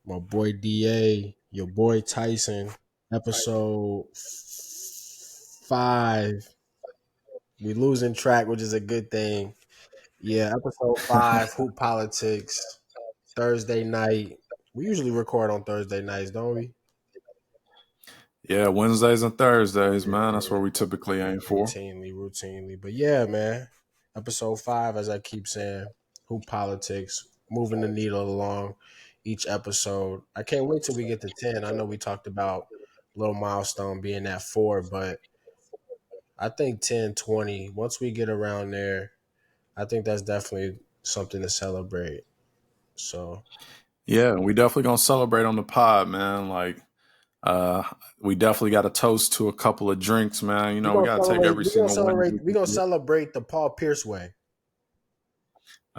My boy DA, your boy Tyson, episode 5. We losing track, which is a good thing. Yeah, episode 5, Hoop Politics, Thursday night. We usually record on Thursday nights, don't we? Yeah, Wednesdays and Thursdays, man. That's Yeah, where we typically aim for. routinely. But yeah, man, episode 5, as I keep saying, Hoop Politics, moving the needle along each episode. I can't wait till we get to 10. I know we talked about little milestone being at 4, but I think 10, 20. Once we get around there, I think that's definitely something to celebrate. So Yeah, we definitely gonna celebrate on the pod, man. Like, uh, we definitely got to toast to a couple of drinks, man. You we're know, we gonna gotta take celebrate. every We're gonna single win celebrate. we We're can gonna celebrate the Paul Pierce way.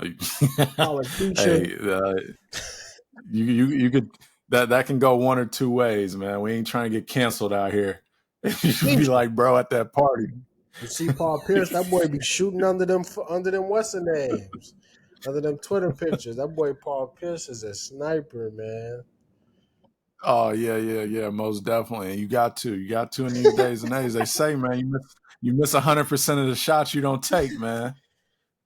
get. Alopecia. Hey, you could that can go one or two ways, man. We ain't trying to get canceled out here. You should be like, bro, at that party. You see Paul Pierce, that boy be shooting under them what's the names, under them Twitter pictures. That boy Paul Pierce is a sniper, man. Oh yeah, most definitely. And you got to in these days and age. They say, man, you miss 100% of the shots you don't take, man.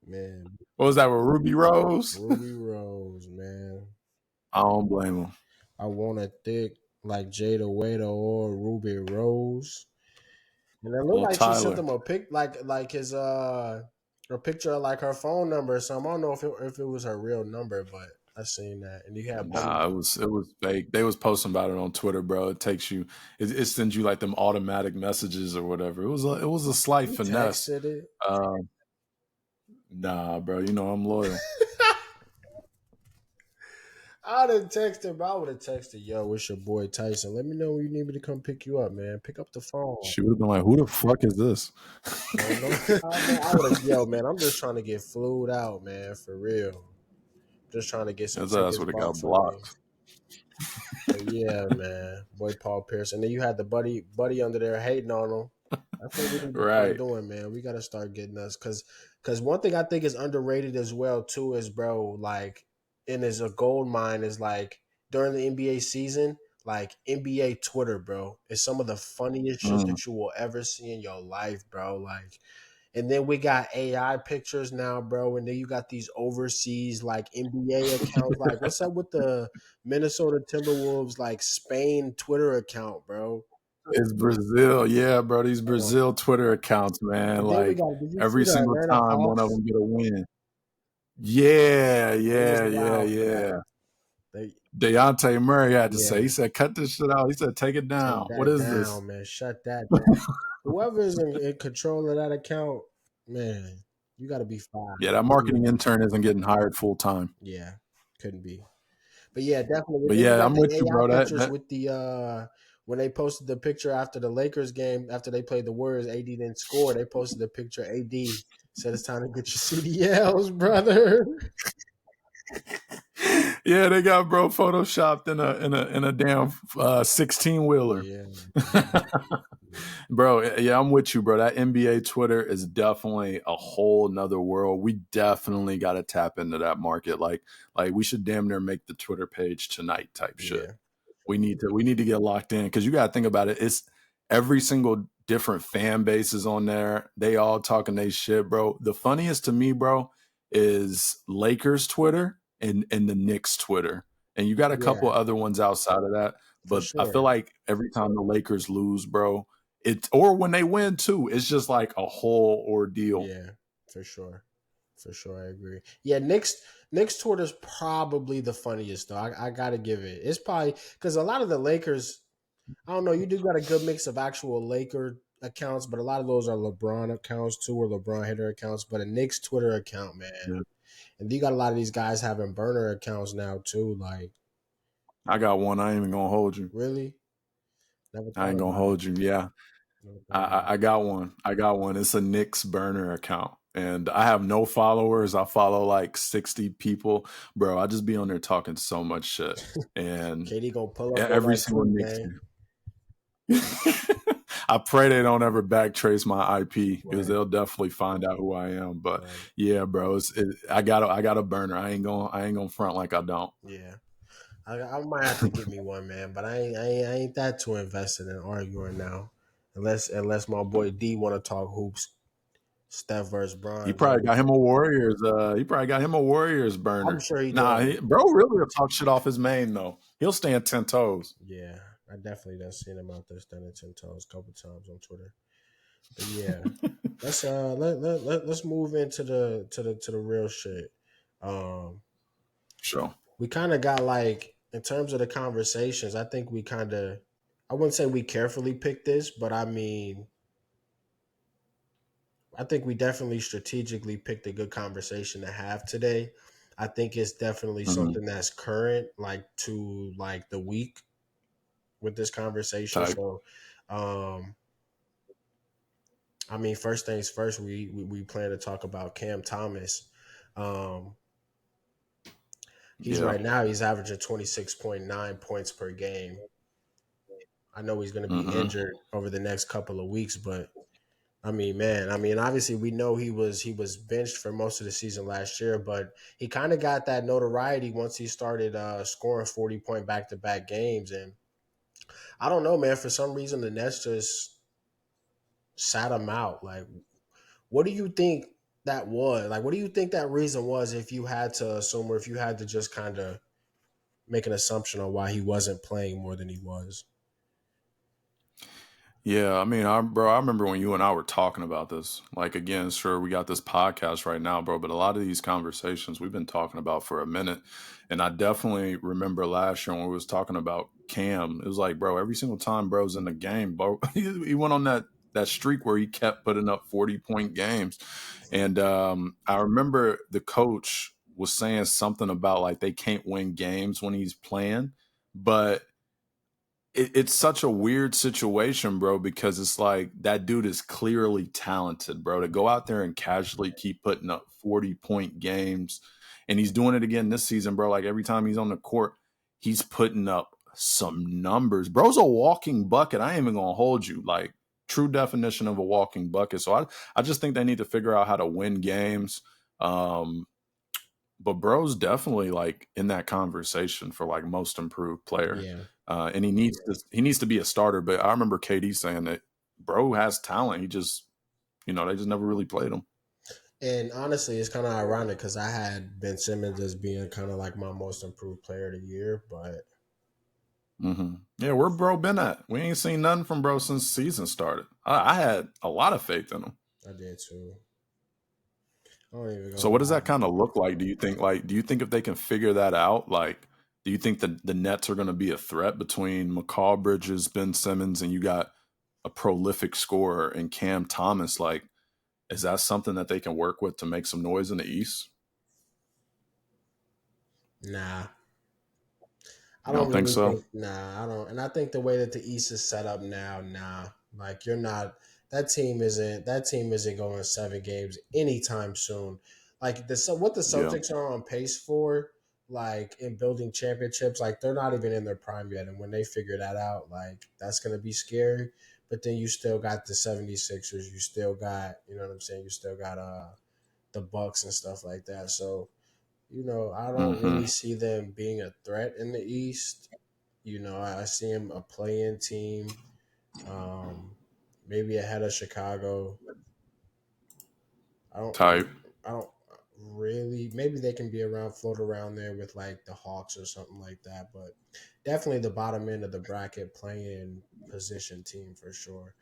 Man, What was that with Ruby Rose? Ruby Rose, man. I don't blame him. I want a thick like Jada Waiter or Ruby Rose. And it looked Little like she sent Tyler. him a pic, like his a picture of like her phone number or something. I don't know if it was her real number, but I seen that. And you had Buddy. Nah, it was fake. They was posting about it on Twitter, bro. It takes you, it sends you like them automatic messages or whatever. It was a slight You finesse. texted it. Nah, bro. You know I'm loyal. I didn't text him, but I would have texted, yo, it's your boy Tyson. Let me know when you need me to come pick you up, man. Pick up the phone. She would have been like, "Who the fuck is this?" I don't know. I would have, yo, man, I'm just trying to get flued out, man, for real. Just trying to get some His ass tickets would have bought got for me. blocked. But yeah, man, boy Paul Pierce. And then you had the buddy under there hating on him. That's what we need to start Right. doing, man. We got to start getting us. Because one thing I think is underrated as well, too, is, bro, like, and is a gold mine is like during the NBA season, like NBA Twitter, bro, is some of the funniest shit Mm. that you will ever see in your life, bro. Like, and then we got AI pictures now, bro. And then you got these overseas like NBA accounts. Like, what's up with the Minnesota Timberwolves like Spain Twitter account, bro? It's Brazil, yeah, bro. These Brazil Twitter accounts, man. And then we Like got. Did you see every the single Atlanta time one of Hawks? them get a win. Yeah, It was yeah, yeah, wild for yeah. that. They Deontay Murray had to say, yeah, he said, "Cut this shit out." He said, "Take it take down." What that is this? down, man. Shut that down. Whoever is in control of that account, man, you got to be fired. Yeah, that marketing intern isn't getting hired full time. Yeah, couldn't be. But yeah, definitely. But And then you yeah, got I'm the with you, AI bro. pictures That with the when they posted the picture after the Lakers game, after they played the Warriors, AD didn't score. They posted the picture. AD said it's time to get your CDLs, brother. yeah, they got bro photoshopped in a damn 16 wheeler. Yeah, Bro, yeah, I'm with you, bro. That NBA Twitter is definitely a whole nother world. We definitely got to tap into that market. Like we should damn near make the Twitter page tonight type shit. yeah, We need to get locked in because you got to think about it. It's every single different fan base is on there. They all talking they shit, bro. The funniest to me, bro, is Lakers Twitter and the Knicks Twitter. And you got a couple yeah, other ones outside of that. for But I feel sure. like every time the Lakers lose, bro, or when they win too, it's just like a whole ordeal. Yeah, for sure. For sure, I agree. Yeah, Nick's Twitter's probably the funniest though. I gotta give it. It's probably because a lot of the Lakers, I don't know, you do got a good mix of actual Laker accounts, but a lot of those are LeBron accounts too, or LeBron hitter accounts. But a Nick's Twitter account, man, Yeah. and you got a lot of these guys having burner accounts now too. Like, I got one. I ain't even gonna hold you. really, never I thought ain't gonna about it. hold you. Yeah. Never thought about I got one. I got one. It's a Knicks burner account. And I have no followers. I follow like 60 people. Bro, I just be on there talking so much shit. And KD gonna pull up on every that single tweet, Knicks man. I pray they don't ever backtrace my IP because Right, they'll definitely find out who I am. But right. yeah, bro, I got a burner. I ain't gonna front like I don't. Yeah. I might have to get me one, man. But I ain't that too invested in arguing now, unless my boy D want to talk hoops. Steph versus He Bron, probably maybe. got him a Warriors. He probably got him a Warriors I'm burner. sure he Nah, does. bro, really will talk shit off his main though. He'll stand 10 toes. Yeah, I definitely done seen him out there standing 10 toes a couple times on Twitter. But yeah, let's move into the real shit. Um, Sure. we kind of got like in terms of the conversations. I think we kind of, I wouldn't say we carefully picked this, but I mean, I think we definitely strategically picked a good conversation to have today. I think it's definitely Mm-hmm. something that's current, like to like the week with this conversation. Type. So, um, I mean, first things first, we plan to talk about Cam Thomas. Um, he's Yeah. right now he's averaging 26.9 points per game. I know he's going to be Mm-hmm. injured over the next couple of weeks, but I mean, man, I mean, obviously we know he was benched for most of the season last year, but he kind of got that notoriety once he started scoring 40-point back to back games, and I don't know, man. For some reason, the Nets just sat him out. Like, what do you think that was? Like, what do you think that reason was? If you had to assume, or if you had to just kind of make an assumption on why he wasn't playing more than he was. Yeah, I mean, bro, I remember when you and I were talking about this. Like, again, sure, we got this podcast right now, bro, but a lot of these conversations we've been talking about for a minute. And I definitely remember last year when we was talking about Cam. It was like, bro, every single time bro's in the game, bro, he went on that streak where he kept putting up 40-point games. And I remember the coach was saying something about like they can't win games when he's playing, but it's such a weird situation, bro, because it's like that dude is clearly talented, bro, to go out there and casually keep putting up 40-point games. And he's doing it again this season, bro. Like every time he's on the court, he's putting up some numbers. Bro's a walking bucket. I ain't even gonna hold you. Like true definition of a walking bucket. So I just think they need to figure out how to win games. Um, but bro's definitely like in that conversation for like most improved player. Yeah. And he needs to be a starter. But I remember KD saying that bro has talent. He just they just never really played him. And honestly, it's kind of ironic because I had Ben Simmons as being kind of like my most improved player of the year, but Yeah, where bro been at? We ain't seen nothing from bro since season started. I had a lot of faith in him. I did too. I don't even So gonna what does that lie. kind of look like? Do you think if they can figure that out, like do you think the Nets are going to be a threat between McCall Bridges, Ben Simmons, and you got a prolific scorer in Cam Thomas? Like, is that something that they can work with to make some noise in the East? Nah, I You don't don't think really so? think. Nah, I don't. And I think the way that the East is set up now, nah, like you're not. That team isn't going 7 games anytime soon. Like what the Yeah. Celtics are on pace for, like in building championships, like they're not even in their prime yet. And when they figure that out, like that's gonna be scary. But then you still got the 76ers. You still got, you know what I'm saying. You still got the Bucks and stuff like that. So I don't hmm really see them being a threat in the East. I see them a play-in team, um, maybe ahead of Chicago. I don't, Type. I don't really. Maybe they can be around, float around there with like the Hawks or something like that. But definitely the bottom end of the bracket, playing position team for sure.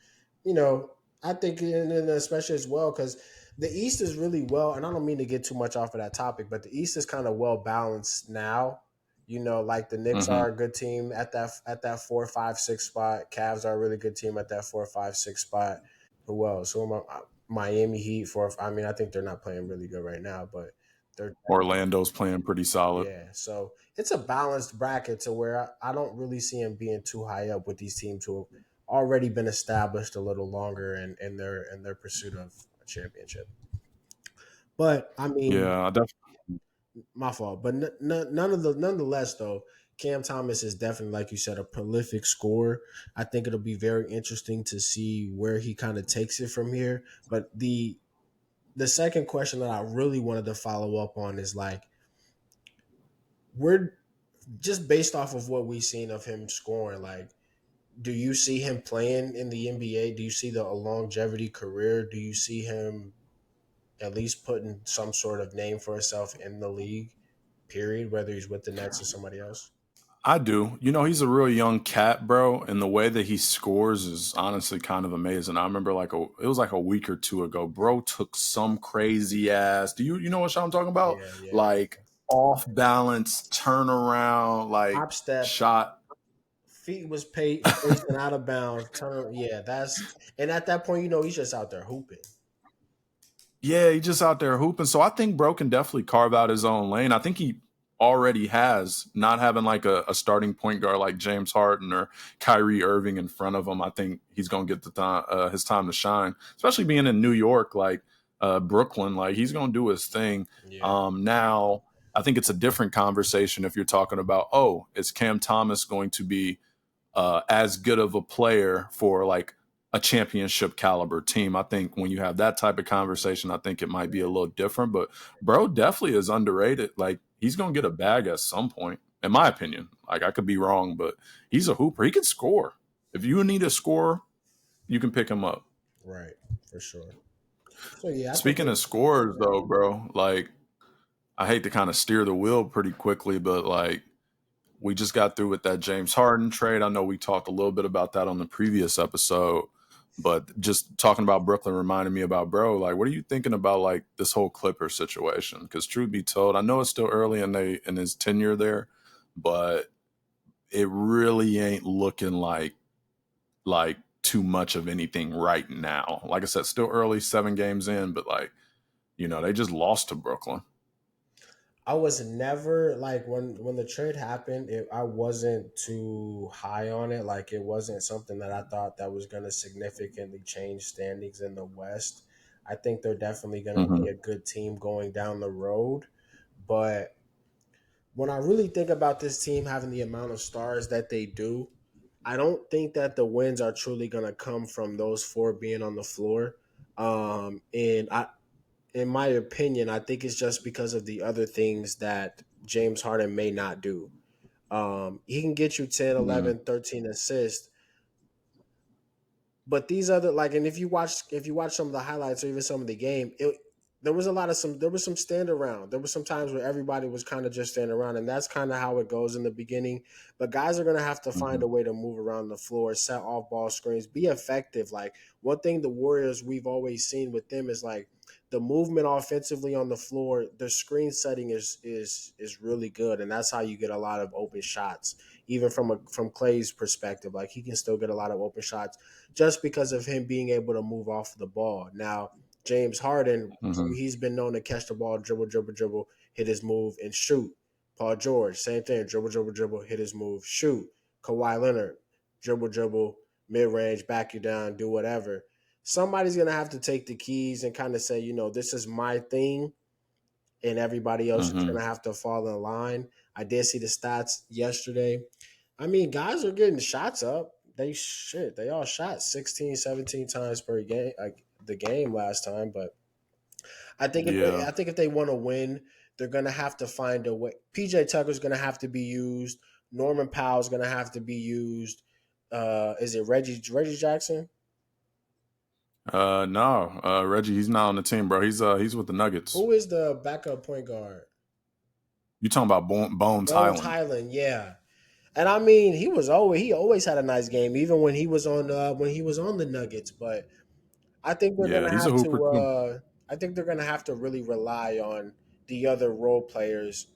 You know, I think, and especially as well because the East is really well, and I don't mean to get too much off of that topic, but the East is kind of well balanced now. Like the Knicks hmm are a good team at that 4, 5, 6 spot. Cavs are a really good team at that 4, 5, 6 spot. Who else? Who am I? Miami Heat for. I mean, I think they're not playing really good right now, but they're Orlando's playing pretty solid. yeah. So it's a balanced bracket to where I don't really see him being too high up with these teams who have already been established a little longer in their pursuit of a championship. But I mean, Yeah, I definitely. my fault. But nonetheless, though, Cam Thomas is definitely, like you said, a prolific scorer. I think it'll be very interesting to see where he kind of takes it from here. But the second question that I really wanted to follow up on is like, where just based off of what we've seen of him scoring, like, do you see him playing in the NBA? Do you see the a longevity career? Do you see him at least putting some sort of name for himself in the league? Period. Whether he's with the Nets or somebody else. I do. You know, he's a real young cat, bro, and the way that he scores is honestly kind of amazing. I remember it was like a week or two ago, bro took some crazy ass. Do you know what shot I'm talking about? Yeah, yeah. Like off balance turnaround, like Hop step, shot. feet was facing out of bounds. Turn. Yeah, that's and at that point, he's just out there hooping. Yeah, he just out there hooping. So I think bro can definitely carve out his own lane. I think he already has, not having like a starting point guard like James Harden or Kyrie Irving in front of him. I think he's gonna get the time his time to shine, especially being in New York, like Brooklyn. Like he's gonna do his thing. Yeah, Now I think it's a different conversation if you're talking about, oh, is Cam Thomas going to be as good of a player for like a championship caliber team? I think when you have that type of conversation, I think it might be a little different. But bro definitely is underrated. Like he's gonna get a bag at some point, in my opinion. Like I could be wrong, but he's a hooper. He can score. If you need a scorer, you can pick him up. right, for sure. So yeah, I think Speaking of scores, though, bro, like I hate to kind of steer the wheel pretty quickly, but like we just got through with that James Harden trade. I know we talked a little bit about that on the previous episode, but just talking about Brooklyn reminded me about bro. Like, what are you thinking about like this whole Clipper situation? Because truth be told, I know it's still early in his tenure there, but it really ain't looking like too much of anything right now. Like I said, still early, 7 games in, but like they just lost to Brooklyn. I was never like when the trade happened. I wasn't too high on it. Like it wasn't something that I thought that was going to significantly change standings in the West. I think they're definitely going to be Hmm. a good team going down the road, but when I really think about this team having the amount of stars that they do, I don't think that the wins are truly going to come from those four being on the floor. And in my opinion, I think it's just because of the other things that James Harden may not do. He can get you 10, Hmm. 11, 13 assists, but these other like, and if you watch some of the highlights or even some of the game, there was some stand around. There was some times where everybody was kind of just standing around, and that's kind of how it goes in the beginning. But guys are gonna have to find Hmm. a way to move around the floor, set off ball screens, be effective. Like one thing the Warriors we've always seen with them is like the movement offensively on the floor. The screen setting is really good, and that's how you get a lot of open shots. Even from Clay's perspective, like he can still get a lot of open shots just because of him being able to move off the ball. Now, James Harden, Hmm. he's been known to catch the ball, dribble, dribble, dribble, hit his move, and shoot. Paul George, same thing, dribble, dribble, dribble, hit his move, shoot. Kawhi Leonard, dribble, dribble, mid range, back you down, do whatever. Somebody's gonna have to take the keys and kind of say, this is my thing, and everybody else is Hmm. gonna have to fall in line. I did see the stats yesterday. I mean, guys are getting shots up. They all shot 16, 17 times per game, like the game last time. But Yeah. I think if they want to win, they're gonna have to find a way. PJ Tucker's gonna have to be used. Norman Powell's gonna have to be used. Is it Reggie Jackson? No, Reggie, he's not on the team, bro. He's with the Nuggets. Who is the backup point guard? You talking about Bones Bones Highland? Highland, yeah. And I mean, he always had a nice game, even when he was on the Nuggets. But I think they're Yeah, gonna he's a have hooper to. too. I think they're gonna have to really rely on the other role players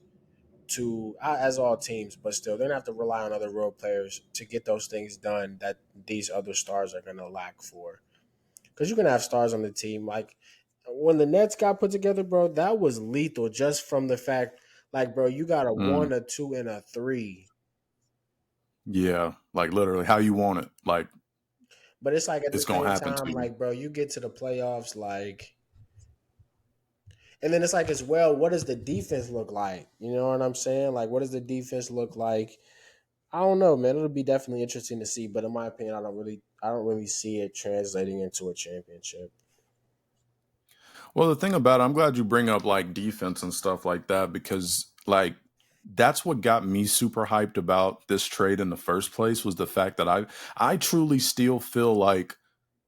as all teams, but still, they're gonna have to rely on other role players to get those things done that these other stars are gonna lack for. Because you can have stars on the team, like when the Nets got put together, bro. That was lethal just from the fact, like, bro, you got a Mm, one, a two, and a three. yeah, like literally how you want it. Like But it's like at the it's gonna same happen to time, you. like, bro, you get to the playoffs, like, and then it's like as well, what does the defense look like? You know what I'm saying? Like, what does the defense look like? I don't know, man. It'll be definitely interesting to see, but in my opinion, I don't really see it translating into a championship. Well, the thing about it, I'm glad you bring up like defense and stuff like that because like that's what got me super hyped about this trade in the first place, was the fact that I truly still feel like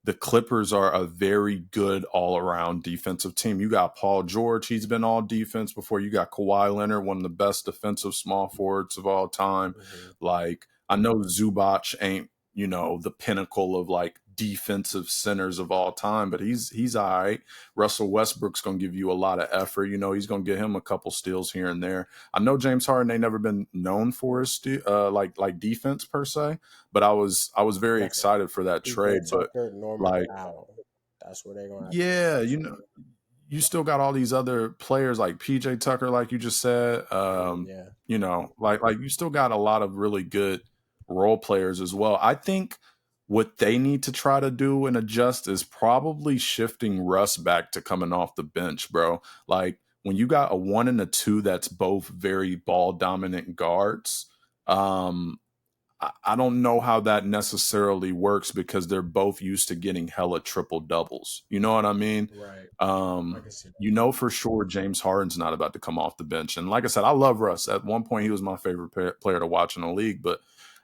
the Clippers are a very good all around defensive team. You got Paul George, he's been all defense before. You got Kawhi Leonard, one of the best defensive small forwards of all time. Hmm. Like, I know Zubac ain't, the pinnacle of like defensive centers of all time, but he's all right. Russell Westbrook's gonna give you a lot of effort. He's gonna get him a couple steals here and there. I know James Harden ain't never been known for his like defense per se, but I was very That's excited for that PJ trade. But Tucker, Norman like, Powell. That's where they're gonna have to yeah, focus on. you still got all these other players like PJ Tucker, like you just said. Yeah, Like you still got a lot of really good role players as well. I think what they need to try to do and adjust is probably shifting Russ back to coming off the bench, bro. Like, when you got a 1 and a 2 that's both very ball dominant guards, um, I don't know how that necessarily works, because they're both used to getting hella triple doubles. You know what I mean? right. I can see that. For sure James Harden's not about to come off the bench. And like I said, I love Russ. At one point, he was my favorite player to watch in the league, but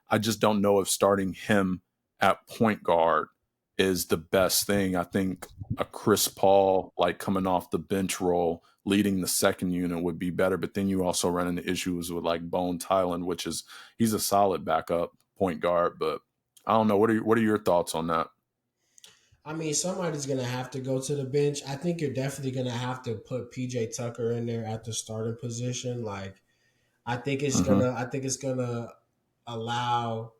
I just don't know if starting him at point guard is the best thing. I think a Chris Paul, like, coming off the bench role, leading the second unit would be better. But then you also run into issues with like Bone Tylen, which is, he's a solid backup point guard. But I don't know. What are your thoughts on that? I mean, somebody's gonna have to go to the bench. I think you're definitely gonna have to put PJ Tucker in there at the starting position. Like, Mm-hmm. I think it's gonna allow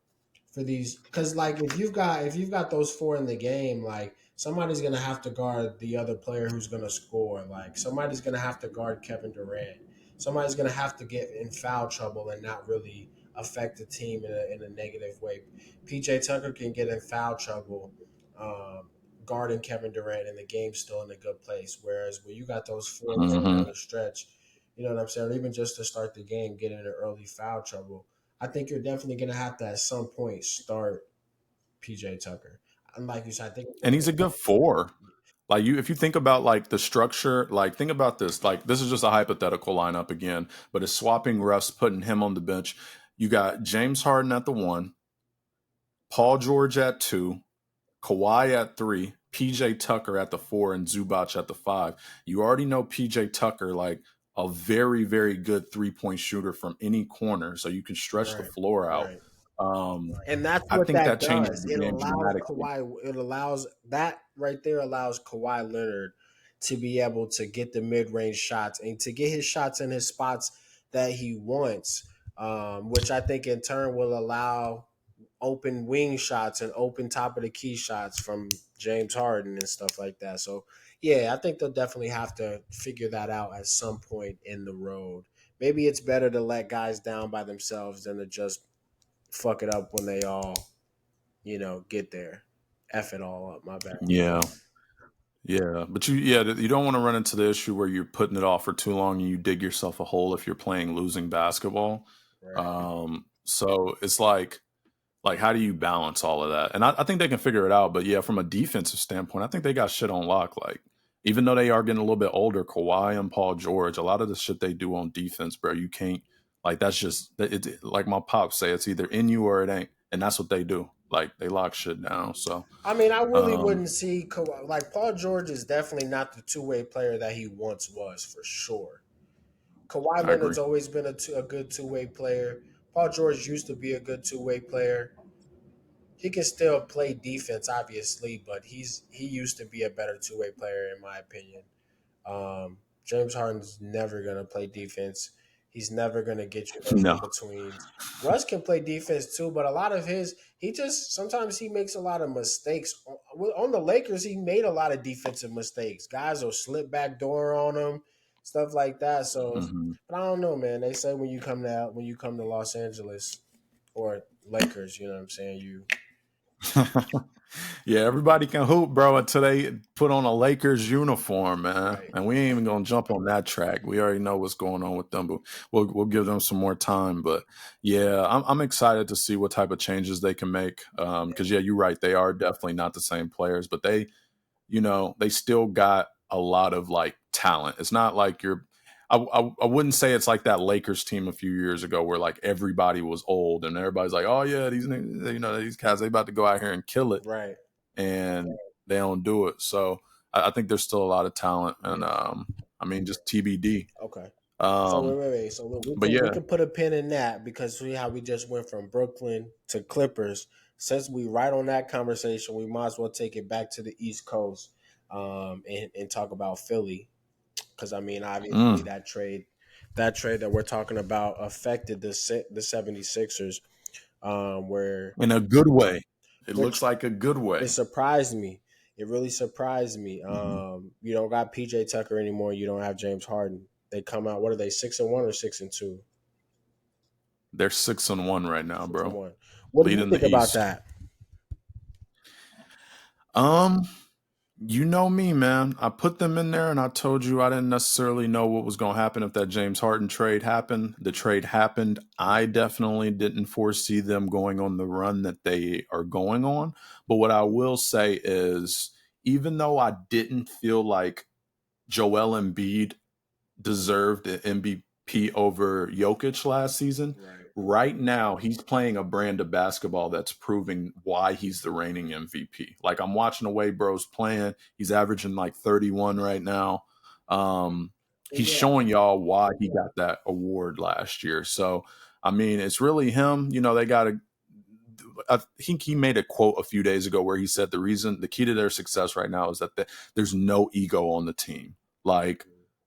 for these, because like if you've got those four in the game, like somebody's gonna have to guard the other player who's gonna score. Like somebody's gonna have to guard Kevin Durant. Somebody's gonna have to get in foul trouble and not really affect the team in a negative way. PJ Tucker can get in foul trouble, guarding Kevin Durant, and the game's still in a good place. Whereas when you got those four going Mm-hmm. down the stretch, you know what I'm saying? Or even just to start the game, get in an early foul trouble. I think you're definitely going to have to at some point start PJ Tucker. And like you said, I think And he's a good four. Like, if you think about like the structure, like, think about this. Like, this is just a hypothetical lineup again, but it's swapping refs, putting him on the bench. You got James Harden at the 1, Paul George at 2, Kawhi at 3, PJ Tucker at the 4, and Zubac at the 5. You already know PJ Tucker, like, a very, very good 3-point shooter from any corner, so you can stretch the right, floor out. right. Um, And that's I what think that that changes does. the It game allows dramatically. Kawhi. It allows that right there allows Kawhi Leonard to be able to get the mid range shots and to get his shots in his spots that he wants, which I think in turn will allow open wing shots and open top of the key shots from James Harden and stuff like that. So yeah, I think they'll definitely have to figure that out at some point in the road. Maybe it's better to let guys down by themselves than to just fuck it up when they all, get there. F it all up. My bad. Yeah. Yeah, but you don't want to run into the issue where you're putting it off for too long and you dig yourself a hole if you're playing losing basketball. Right. So it's like, how do you balance all of that? And I think they can figure it out. But yeah, from a defensive standpoint, I think they got shit on lock. Like, even though they are getting a little bit older, Kawhi and Paul George, a lot of the shit they do on defense, bro, you can't, like, that's just like my pops say, it's either in you or it ain't, and that's what they do. Like, they lock shit down. So I mean, I really um, wouldn't see like Paul George is definitely not the two-way player that he once was for sure. Kawhi I Leonard's agree. always been a good two-way player. Paul George used to be a good two-way player. He can still play defense, obviously, but he used to be a better two-way player in my opinion. James Harden's never gonna play defense. He's never gonna get you those in No. betweens. Russ can play defense too, but a lot of he just sometimes he makes a lot of mistakes. On the Lakers, he made a lot of defensive mistakes. Guys will slip back door on him, stuff like that. So, Hmm. but I don't know, man. They say when you come to Los Angeles or Lakers, you know what I'm saying? Yeah, everybody can hoop, bro, until they put on a Lakers uniform, man. Right. And we ain't even gonna jump on that track. We already know what's going on with them, but we'll give them some more time. But yeah, I'm excited to see what type of changes they can make. Because yeah, you're right, they are definitely not the same players, but they, they still got a lot of like talent. It's not like you're, I wouldn't say it's like that Lakers team a few years ago where like everybody was old and everybody's like, oh yeah, these guys they about to go out here and kill it, Right. and they don't do it. So I think there's still a lot of talent, and Yeah. I mean just TBD. Okay. So Um, wait. So but we yeah, can put a pin in that because see how we just went from Brooklyn to Clippers. Since we right on that conversation, we might as well take it back to the East Coast, and talk about Philly because I mean obviously mm, that trade that we're talking about affected the 76ers, where in a good way. It looks which like a good it way. surprised me. It really surprised me. Mhm. You don't got PJ Tucker anymore. You don't have James Harden. They come out. What are they? 6-1 or 6-2? They're 6-1 right now, 6 and bro, 1. What do you leading think the about East. that? Um, You know me, man. I put them in there and I told you I didn't necessarily know what was going to happen if that James Harden trade happened. The trade happened. I definitely didn't foresee them going on the run that they are going on. But what I will say is, even though I didn't feel like Joel Embiid deserved an MVP over Jokic last season. Right. Right now, he's playing a brand of basketball that's proving why he's the reigning MVP. Like I'm watching the way bro's playing. He's averaging like 31 right now. He's Yeah. showing y'all why he got that award last year. So, I mean, it's really him. You know, they got to. I think he made a quote a few days ago where he said the key to their success right now is that there's no ego on the team. Like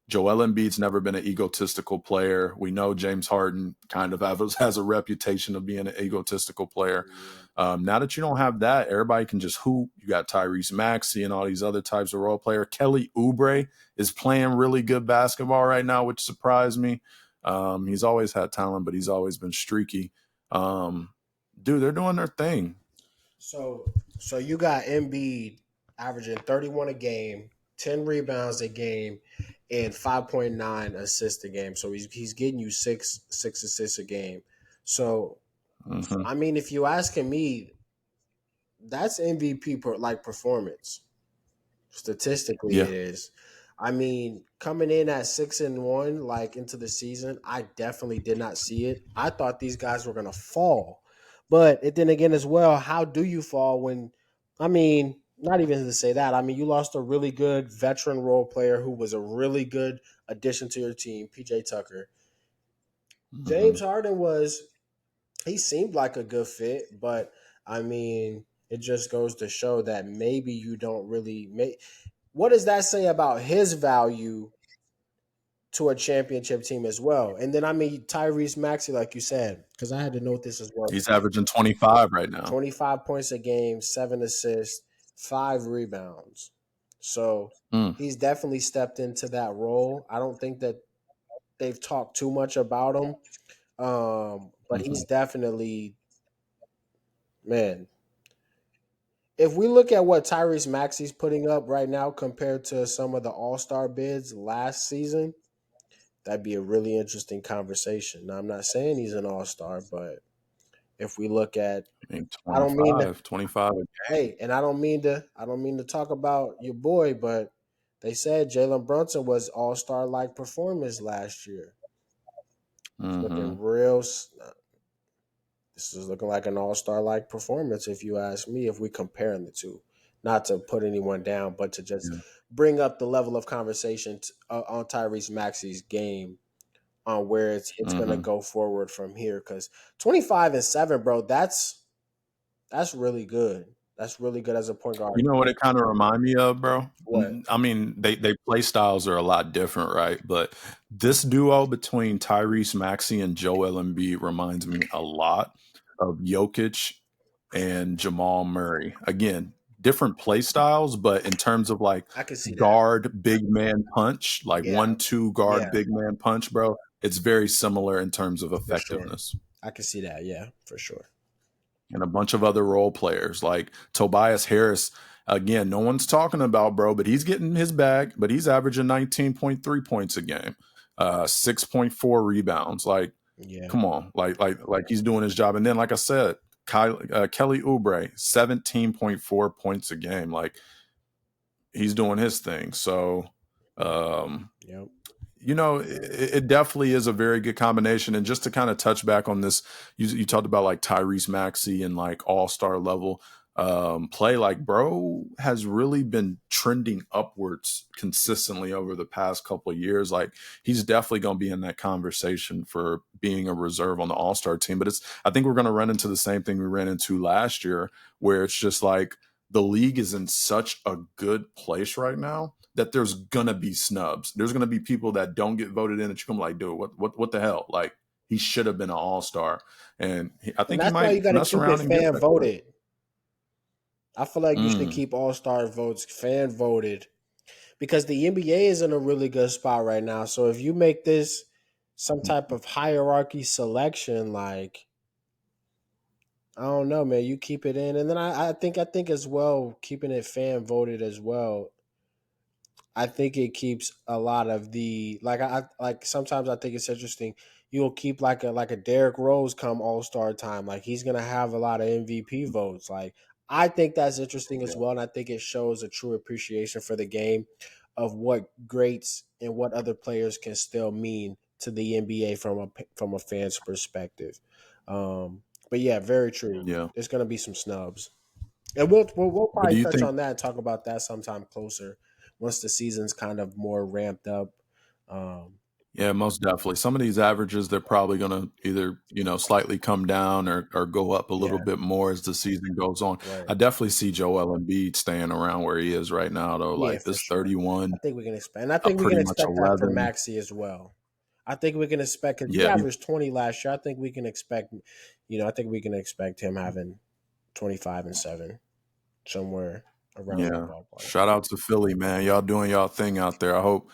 Joel Embiid's never been an egotistical player. We know James Harden kind of has a reputation of being an egotistical player. Yeah. Now that you don't have that, everybody can just hoop. You got Tyrese Maxey and all these other types of role player. Kelly Oubre is playing really good basketball right now, which surprised me. He's always had talent, but he's always been streaky. Um, Dude, they're doing their thing. So you got Embiid averaging 31 a game, 10 rebounds a game, and 5.9 assists a game. So he's getting you six assists a game. So Hmm. I mean, if you asking me, that's MVP like performance. Statistically, Yeah. it is. I mean, coming in at 6-1, like into the season, I definitely did not see it. I thought these guys were gonna fall, but then again, as well, how do you fall when? I mean, not even to say that. I mean, you lost a really good veteran role player who was a really good addition to your team, PJ Tucker. James Hmm. Harden was. He seemed like a good fit, but I mean, it just goes to show that maybe you don't really make. What does that say about his value to a championship team as well? And then I mean Tyrese Maxey, like you said, because I had to note this as well. He's averaging 25 right now. 25 points a game, 7 assists, 5 rebounds. So Mm, he's definitely stepped into that role. I don't think that they've talked too much about him. But hmm. he's definitely, man. If we look at what Tyrese Maxey's putting up right now compared to some of the All Star bids last season, that'd be a really interesting conversation. Now, I'm not saying he's an all star, but if we look at, I mean, I don't mean to, 25. hey, and I don't mean to talk about your boy, but they said Jalen Brunson was all star like performance last year. It's looking Hmm. real. This is looking like an all star like performance, if you ask me. If we comparing the two, not to put anyone down, but to just Yeah. bring up the level of conversation on Tyrese Maxey's game on where it's gonna Hmm. go forward from here. Because 25-7, bro, that's really good. That's really good as a point guard. You know what it kind of remind me of, bro? What? I mean, they play styles are a lot different, right? But this duo between Tyrese Maxey and Joel Embiid reminds me a lot of Jokic and Jamal Murray. Again, different play styles, but in terms of like I can see that. guard big man punch, like Yeah, 1-2 yeah, guard big man punch, bro, it's very similar in terms of for sure. effectiveness. I can see that. Yeah, for sure. And a bunch of other role players like Tobias Harris. Again, no one's talking about, bro, but he's getting his bag, but he's averaging 19.3 points a game, 6.4 rebounds. Like, Yeah, come on, like he's doing his job. And then, like I said, Kelly Oubre, 17.4 points a game. Like, he's doing his thing. So, um, yep. it definitely is a very good combination. And just to kind of touch back on this, you talked about like Tyrese Maxey and like all-star level play. Like, bro has really been trending upwards consistently over the past couple of years. Like, he's definitely going to be in that conversation for being a reserve on the all-star team. But I think we're going to run into the same thing we ran into last year, where it's just like the league is in such a good place right now that there's gonna be snubs. There's gonna be people that don't get voted in that you come like, dude, what the hell? Like, he should have been an all-star. And I And think he that's why you might got to mess keep it around and get fan that credit. voted. I feel like you should Mm, keep all star votes fan voted because the NBA is in a really good spot right now. So if you make this some type of hierarchy selection, like I don't know, man, you keep it in, and then I think as well, keeping it fan voted as well. I think it keeps a lot of the like like sometimes I think it's interesting. You'll keep like a Derrick Rose come All Star time, like he's gonna have a lot of MVP votes. Like I think that's interesting as yeah, well, and I think it shows a true appreciation for the game of what greats and what other players can still mean to the NBA from a fan's perspective. But yeah, very true. yeah. There's gonna be some snubs. And we'll But probably do you touch think? on that and talk about that sometime closer once the season's kind of more ramped up. Um, Yeah, most definitely. Some of these averages, they're probably going to either, slightly come down or go up a little yeah, bit more as the season goes on. right. I definitely see Joel Embiid staying around where he is right now, though. Yeah, Like for this sure. I 31, think we can expect, and I think we can pretty much expect that for 11. Maxi as well. I think we can expect because he Yeah, averaged 20 last year. I think we can expect, I think we can expect him having 25 and 7 somewhere around that yeah. ballpark. Shout out to Philly, man. Y'all doing y'all thing out there. I hope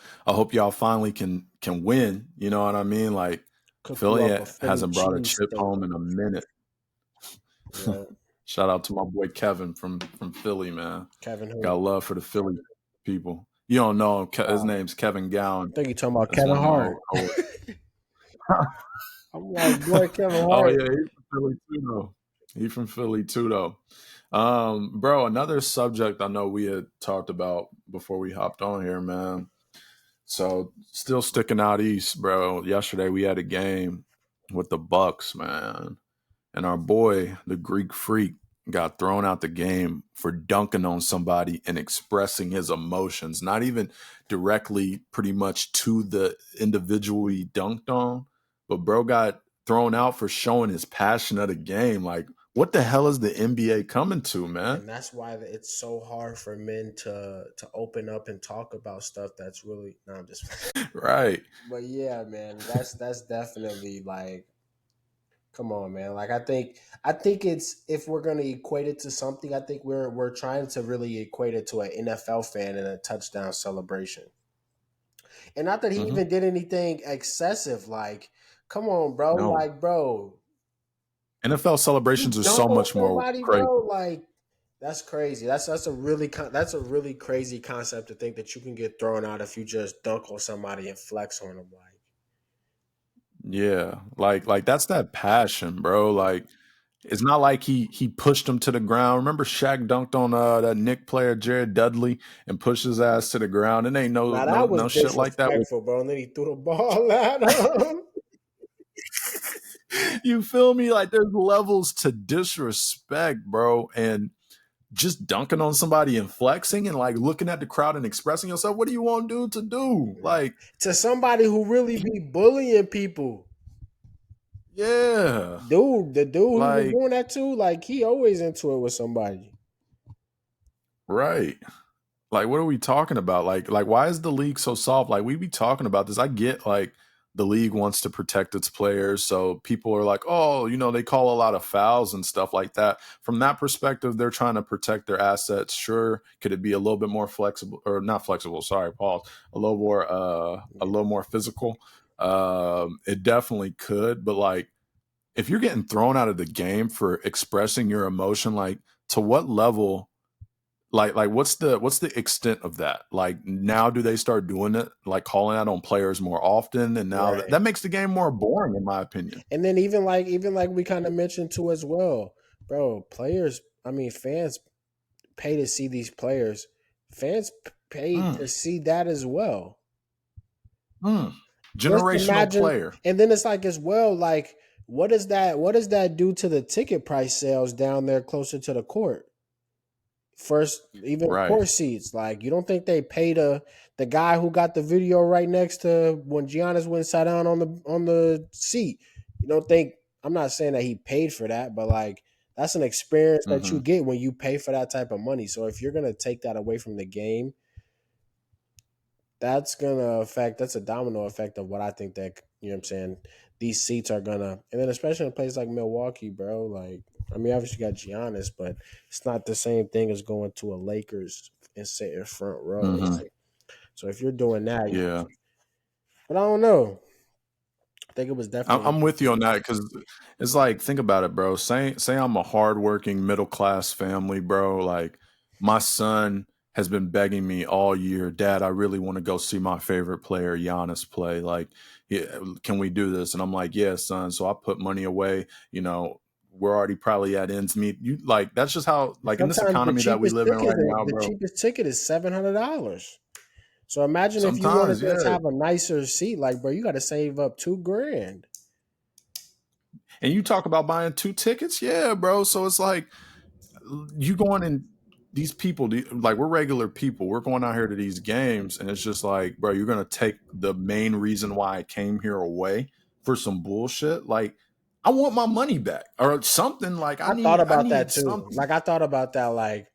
y'all finally can win. You know what I mean? Like, Cook you Philly up a Philly hasn't brought a chip cheesesteak. home in a minute. Yeah, Shout out to my boy Kevin from Philly, man. Kevin Got who? love for the Philly people. You don't know him. His Oh, name's Kevin I Gowan. think you're talking about That's Kevin one of my Hart. coworkers. I'm like, boy, Kevin Oh Hart. yeah, he's from Philly too though. He from Philly too though. Bro, another subject I know we had talked about before we hopped on here, man. So still sticking out east, bro. Yesterday we had a game with the Bucks, man. And our boy, the Greek freak, got thrown out the game for dunking on somebody and expressing his emotions, not even directly pretty much to the individual he dunked on, but bro got thrown out for showing his passion of the game. Like, what the hell is the NBA coming to, man? And that's why it's so hard for men to open up and talk about stuff that's really no, I'm just Right. but yeah, man, that's definitely like come on, man. Like I think it's if we're gonna equate it to something, I think we're trying to really equate it to an NFL fan and a touchdown celebration. And not that he Hmm. even did anything excessive, like, come on, bro. No. Like, bro, NFL you celebrations are dunk so on much more somebody, crazy. bro. Like, that's crazy. That's a really crazy concept to think that you can get thrown out if you just dunk on somebody and flex on them. Like, Yeah. Like that's that passion, bro. Like, it's not like he pushed him to the ground. Remember Shaq dunked on that Nick player Jared Dudley and pushed his ass to the ground. It ain't no now no that was no shit like that. disrespectful, bro. And then he threw the ball at him. You feel me? Like, there's levels to disrespect, bro. And just dunking on somebody and flexing and like looking at the crowd and expressing yourself. What do you want dude to do? Yeah. Like, To somebody who really be bullying people. yeah. The dude who was Like, doing that too, like he always into it with somebody. right. Like, what are we talking about? Like, why is the league so soft? Like, we be talking about this. I get like the league wants to protect its players, so people are like, oh, they call a lot of fouls and stuff like that. From that perspective, they're trying to protect their assets. Sure, could it be a little bit more flexible or not flexible? Sorry, Paul. A little more physical. It definitely could, but like, if you're getting thrown out of the game for expressing your emotion, like, to what level? Like what's the extent of that? Like, now do they start doing it, like calling out on players more often, and now that, Right. that makes the game more boring in my opinion. And then even like we kind of mentioned too as well, bro. Players, I mean, fans pay to see these players. Fans pay Mm, to see that as well. Mm. Just Generational imagine, player. and then it's like as well, like what does that do to the ticket price sales down there closer to the court? First, even Right. court seats. Like, you don't think they paid the guy who got the video right next to when Giannis went and sat down on the seat? You don't think? I'm not saying that he paid for that, but like that's an experience that Hmm. you get when you pay for that type of money. So if you're gonna take that away from the game, that's a domino effect of what I think that, you know what I'm saying, these seats are gonna, and then especially in a place like Milwaukee, bro. Like, I mean, obviously you got Giannis, but it's not the same thing as going to a Lakers and sitting front row. Hmm. Like, so if you're doing that, Yeah. but I don't know. I think it was definitely I'm with you on that because it's like, think about it, bro. Say I'm a hardworking middle class family, bro. Like my son has been begging me all year, Dad, I really want to go see my favorite player, Giannis, play. Like, yeah, can we do this? And I'm like, yeah, son. So I put money away. You know, we're already probably at ends meet. You like that's just how like in this sometimes economy that we live in right now, the bro. cheapest ticket is $700. So imagine if you wanted Sometimes, to yeah. have a nicer seat, like, bro, you got to save up 2 grand. And you talk about buying 2 tickets, yeah, bro. So it's like you going in these people like we're regular people, we're going out here to these games and it's just like, bro, you're gonna take the main reason why I came here away for some bullshit. Like I want my money back or something. Like I thought I about that need too. something. Like, I thought about that. Like,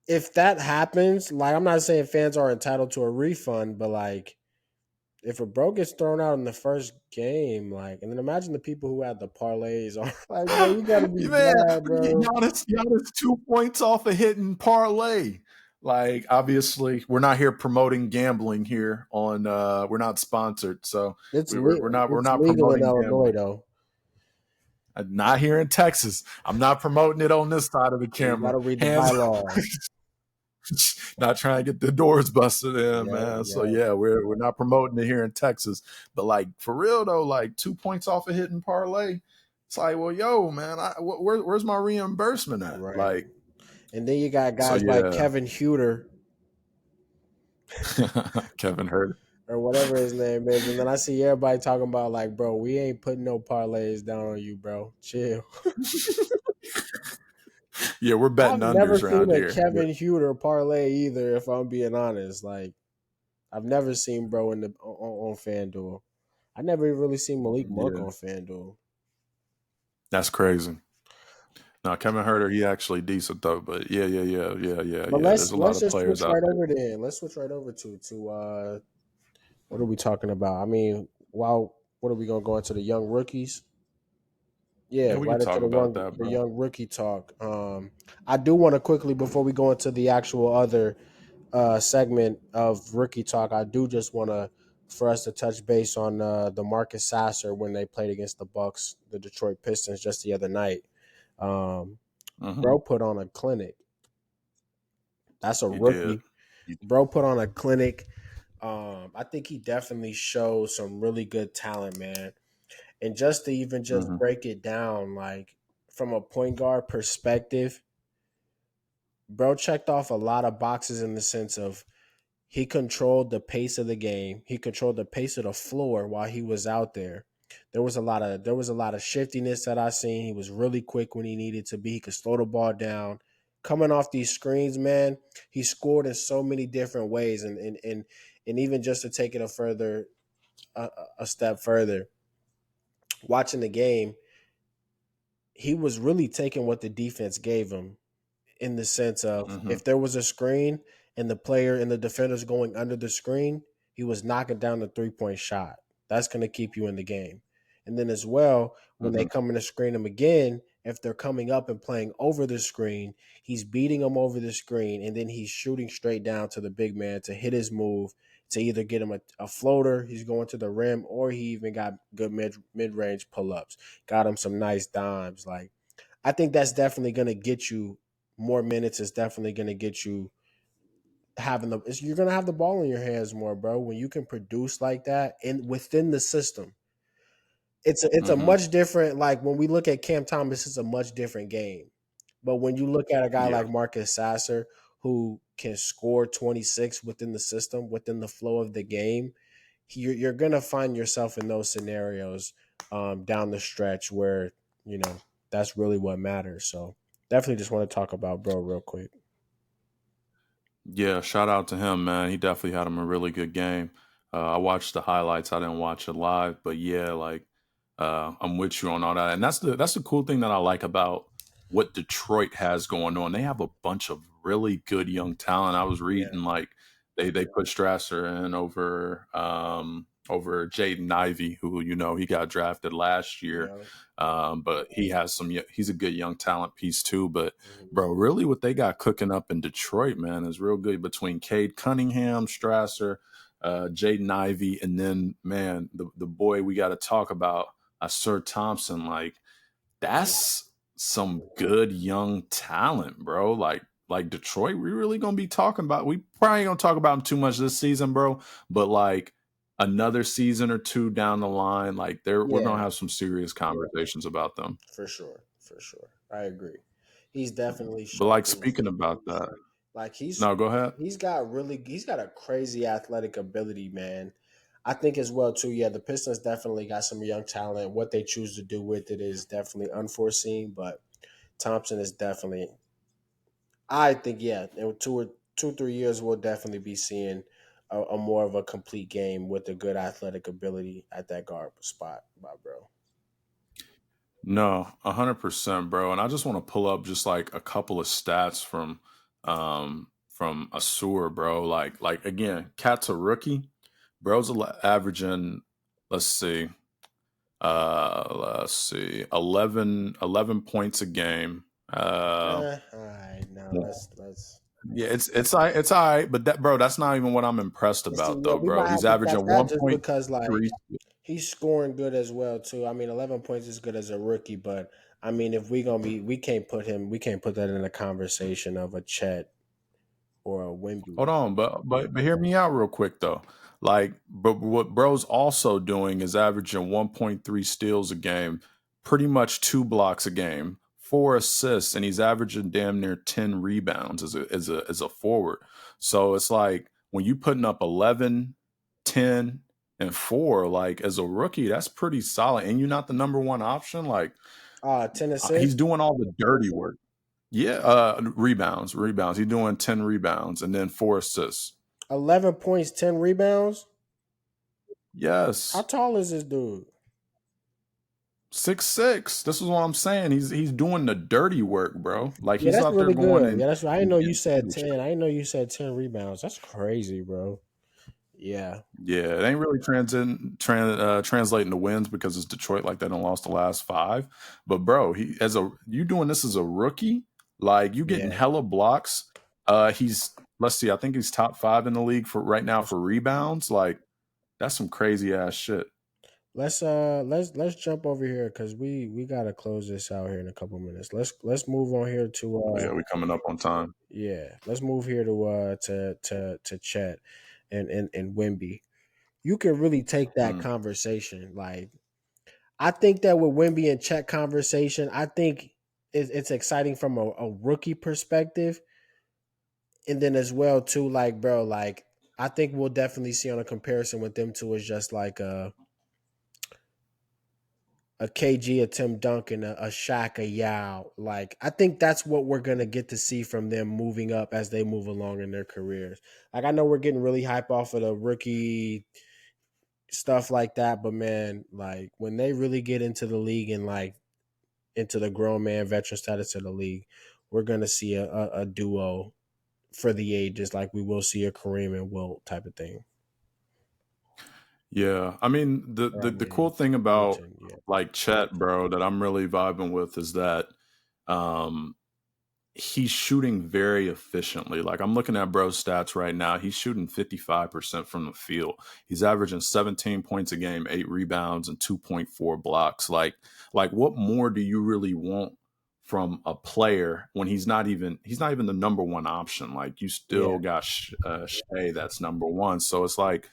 if that happens, like, I'm not saying fans are entitled to a refund, but like if a bro gets thrown out in the first game, like, and then imagine the people who had the parlays on, like, bro, you gotta be Man, glad, bro. Giannis 2 points off a hitting parlay. Like obviously we're not here promoting gambling here on we're not sponsored, so we're It's not legal in promoting Illinois gambling. though. Not here in Texas. I'm not promoting it on this side of the You camera. gotta read the Hands bylaws. not trying to get the doors busted in, Yeah, man. So yeah, yeah, we're not promoting it here in Texas. But like for real though, like 2 points off a hitting parlay. It's like, well, yo, man, where's my reimbursement at? right. Like, And then you got so guys like yeah, Kevin Huter Kevin Hurt. or whatever his name is, and then I see everybody talking about like, bro, we ain't putting no parlays down on you, bro. Chill. Yeah, we're I've betting never unders seen around a here. Kevin Huter parlay either, if I'm being honest. Like, I've never seen bro in the on FanDuel. I never even really seen Malik Monk Yeah, on FanDuel. that's crazy. Now Kevin Herter, he actually decent though, but But yeah. There's let's a lot let's of just players switch out right there. over then. Let's switch right over to what are we talking about? I mean, wow, what are we gonna go into the young rookies? Yeah, Yeah, we right could into talk the about one that, the bro. young rookie talk. I do want to quickly before we go into the actual other segment of rookie talk, I do just want to for us to touch base on the Marcus Sasser when they played against the Bucks, the Detroit Pistons, just the other night. Um, Hmm. bro put on a clinic. That's a He did. rookie. Bro put on a clinic. I think he definitely showed some really good talent, man. And just to even just Hmm. break it down, like from a point guard perspective, bro checked off a lot of boxes in the sense of he controlled the pace of the game. He controlled the pace of the floor while he was out there. There was a lot of shiftiness that I seen. He was really quick when he needed to be. He could slow the ball down. Coming off these screens, man, he scored in so many different ways. And even just to take it a step further, watching the game, he was really taking what the defense gave him in the sense of Hmm. if there was a screen and the player and the defender's going under the screen, he was knocking down the 3-point shot. That's going to keep you in the game. And then as well, when they Hmm. come in to screen him again, if they're coming up and playing over the screen, he's beating them over the screen and then he's shooting straight down to the big man to hit his move to either get him a floater, he's going to the rim, or he even got good mid range pull ups, got him some nice dimes. Like, I think that's definitely going to get you more minutes. It's definitely going to get you you're going to have the ball in your hands more, bro. When you can produce like that and within the system, it's a Hmm. much different. Like when we look at Cam Thomas, it's a much different game. But when you look at a guy Yeah. like Marcus Sasser who can score 26 within the system, within the flow of the game, you're gonna find yourself in those scenarios down the stretch where you know that's really what matters. So definitely just want to talk about bro real quick. Yeah, shout out to him, man. He definitely had him a really good game. I watched the highlights. I didn't watch it live, but yeah, like I'm with you on all that. And that's the cool thing that I like about what Detroit has going on. They have a bunch of really good young talent. I was Yeah, reading like they put Strasser in over Jaden Ivey, who he got drafted last year. yeah. But he's a good young talent piece too. But Mhm. bro, really what they got cooking up in Detroit, man, is real good between Cade Cunningham, Strasser, Jaden Ivey, and then man, the boy we got to talk about, Sir Thompson. Like Mhm. that's some good young talent, bro. Like Detroit, we really gonna be talking about. We probably ain't gonna talk about them too much this season, bro. But like another season or two down the line, like we're gonna Yeah, have some serious conversations about them. for sure, for sure. I agree. He's definitely But shown like his speaking about that, like no, go ahead. he's got a crazy athletic ability, man. I think as well too. Yeah, the Pistons definitely got some young talent. What they choose to do with it is definitely unforeseen, but Thompson is definitely. I think yeah, in 2 3 years we'll definitely be seeing a more of a complete game with a good athletic ability at that guard spot, my bro. No, 100%, bro. And I just want to pull up just like a couple of stats from Asur, bro. Like again, Cat's a rookie. Bro's averaging, let's see, let's see, 11 points a game. All right, now let's. Yeah, it's all right, but that, bro, that's not even what I'm impressed And see, about yeah, though, we bro. might He's have to averaging cap that just 1.3. because like he's scoring good as well too. I mean, 11 points is good as a rookie, but I mean, if we can't put that in a conversation of a Chet or a Wimby. Hold on, but hear me out real quick though. Like, but what bro's also doing is averaging 1.3 steals a game, pretty much 2 blocks a game, 4 assists, and he's averaging damn near 10 rebounds as a forward. So it's like when you putting up 11, 10, and 4, like as a rookie, that's pretty solid. And you're not the number one option. Like 10 he's assists, doing all the dirty work. Yeah, rebounds. He's doing 10 rebounds and then 4 assists. 11 points, 10 rebounds. How Yes. tall is this dude? 6'6". This is what I'm saying. He's doing the dirty work, bro. Like Yeah, he's that's out there really going good. and, Yeah, that's right. I didn't and know you getting said double 10. I didn't know you said 10 rebounds. That's crazy, bro. Yeah, Yeah, it ain't really translating to wins because it's Detroit, like they done lost the last 5. But bro, you doing this as a rookie, like you getting yeah. hella blocks. He's let's see, I think he's top 5 in the league for right now That's for crazy. rebounds. Like that's some crazy ass shit. Let's jump over here because we gotta close this out here in a couple minutes. Let's move on here to Oh yeah, we coming up on time. yeah. Let's move here to Chet and Wimby. You can really take that Mm. conversation. Like I think that with Wimby and Chet conversation, I think it's exciting from a rookie perspective, and then as well too. Like bro, like I think we'll definitely see on a comparison with them two is just like a KG, a Tim Duncan, a Shaq, a Yao. Like I think that's what we're gonna get to see from them moving up as they move along in their careers. Like I know we're getting really hype off of the rookie stuff like that, but man, like when they really get into the league and like into the grown man veteran status of the league, we're gonna see a duo for the ages, like we will see a Kareem and Wilt type of thing. Yeah, I mean Or I the cool mean thing about Middleton, yeah. like Chet, bro, that I'm really vibing with is that um he's shooting very efficiently. Like I'm looking at bro's stats right now. He's shooting 55% from the field. He's averaging 17 points a game, 8 rebounds, and 2.4 blocks. Like what more do you really want from a player when he's not even the number one option? Like you still Yeah. got Shea that's number one. So it's like,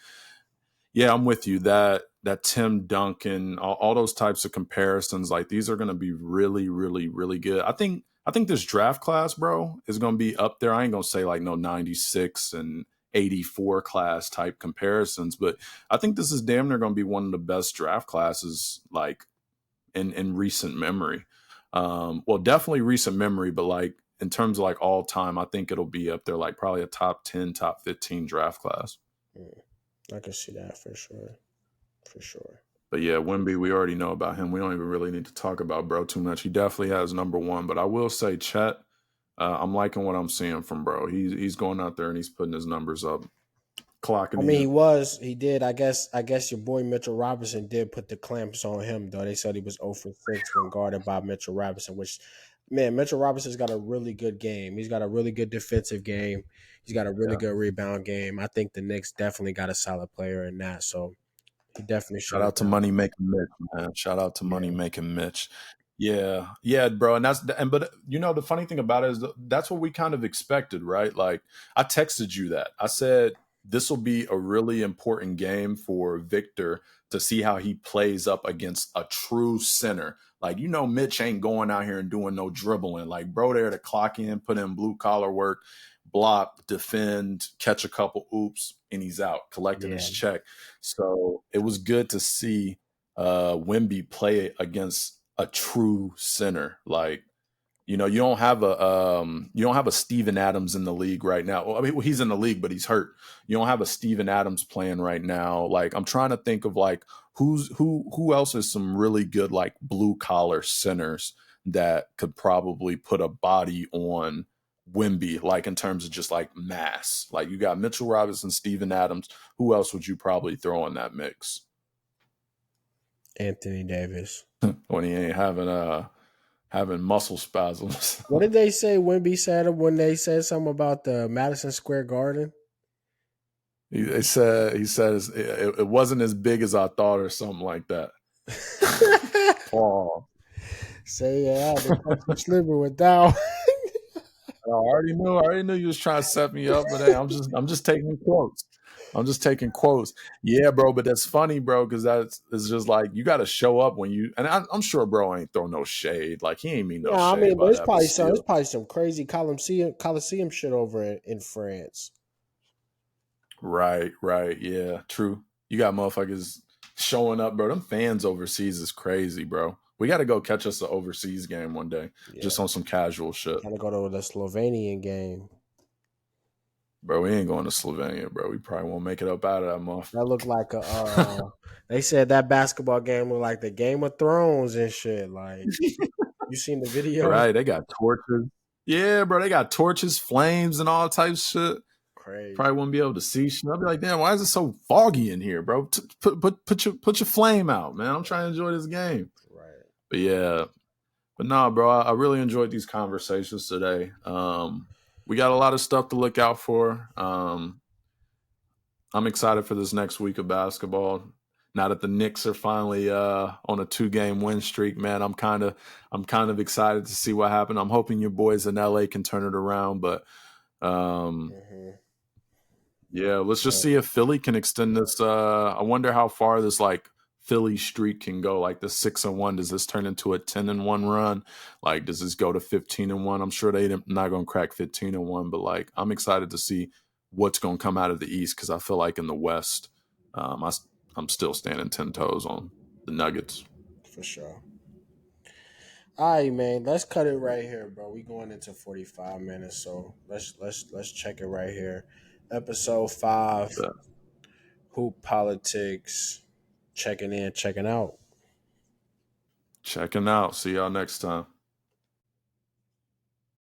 yeah, I'm with you. That Tim Duncan, all those types of comparisons, like these are going to be really, really, really good. I think this draft class, bro, is going to be up there. I ain't going to say like no 96 and '84 class type comparisons. But I think this is damn near going to be one of the best draft classes like in recent memory. Well, definitely recent memory, but like in terms of like all time, I think it'll be up there like probably a top 10, top 15 draft class. Mm, I can see that for sure. For sure. But yeah, Wemby, we already know about him. We don't even really need to talk about bro too much. He definitely has number one. But I will say, Chet, I'm liking what I'm seeing from bro. He's going out there and he's putting his numbers up, I clocking mean, in. he did. I guess your boy Mitchell Robinson did put the clamps on him, though. They said he was 0 for 6 when guarded by Mitchell Robinson, which, man, Mitchell Robinson's got a really good game. He's got a really good defensive game. He's got a really Yeah. good rebound game. I think the Knicks definitely got a solid player in that, so he definitely Shout shut it out to down. Money Making Mitch, man. Shout out to Money Yeah. Making Mitch. Yeah, yeah, bro. And but you know the funny thing about it is that's what we kind of expected, right? Like I texted you that. I said this will be a really important game for Victor to see how he plays up against a true center. Like Mitch ain't going out here and doing no dribbling. Like bro, there to clock in, put in blue collar work, block, defend, catch a couple oops, and he's out collecting his Yeah. check. So it was good to see Wemby play against a true center. Like, you don't have a Steven Adams in the league right now. Well, I mean, he's in the league, but he's hurt. You don't have a Steven Adams playing right now. Like, I'm trying to think of like who else is some really good like blue collar centers that could probably put a body on Wemby, like in terms of just like mass. Like you got Mitchell Robinson, Steven Adams. Who else would you probably throw in that mix Anthony Davis. when he ain't having muscle spasms? What did they say Wimby said when they said something about the Madison Square Garden? He says it wasn't as big as I thought, or something like that. Paul, Say yeah, the country slipping with that. I already knew you was trying to set me up, but hey, I'm just taking quotes. I'm just taking quotes. Yeah, bro, but that's funny, bro, because it's just like you got to show up when you. And I'm sure, bro, ain't throw no shade. Like he ain't mean no Yeah, I shade mean, but by that, but it's still, probably some crazy Coliseum shit over in France. right, yeah, true. You got motherfuckers showing up, bro. Them fans overseas is crazy, bro. We got to go catch us an overseas game one day, Yeah, just on some casual shit. gotta go to the Slovenian game. Bro, we ain't going to Slovenia, bro. We probably won't make it up out of that month. That looked like a. They said that basketball game looked like the Game of Thrones and shit. Like you seen the videos? Right, they got torches. Yeah, bro, they got torches, flames, and all types of shit. Crazy. Probably wouldn't be able to see shit. I'll be like, damn, why is it so foggy in here, bro? Put your flame out, man. I'm trying to enjoy this game. Right. But yeah, but nah, bro, I really enjoyed these conversations today. We got a lot of stuff to look out for. I'm excited for this next week of basketball. Now that the Knicks are finally on a 2-game win streak, man, I'm kind of excited to see what happens. I'm hoping your boys in LA can turn it around, but Mm-hmm. yeah, let's just see if Philly can extend this. I wonder how far this like Philly streak can go. Like the 6-1, does this turn into a 10-1 run? Like, does this go to 15-1? I'm sure they're not going to crack 15-1, but like, I'm excited to see what's going to come out of the East because I feel like in the West, I'm still standing 10 toes on the Nuggets. For sure. All right, man. Let's cut it right here, bro. We going into 45 minutes, so let's check it right here. Episode 5, But Hoop Politics. Checking in, checking out. checking out. See y'all next time.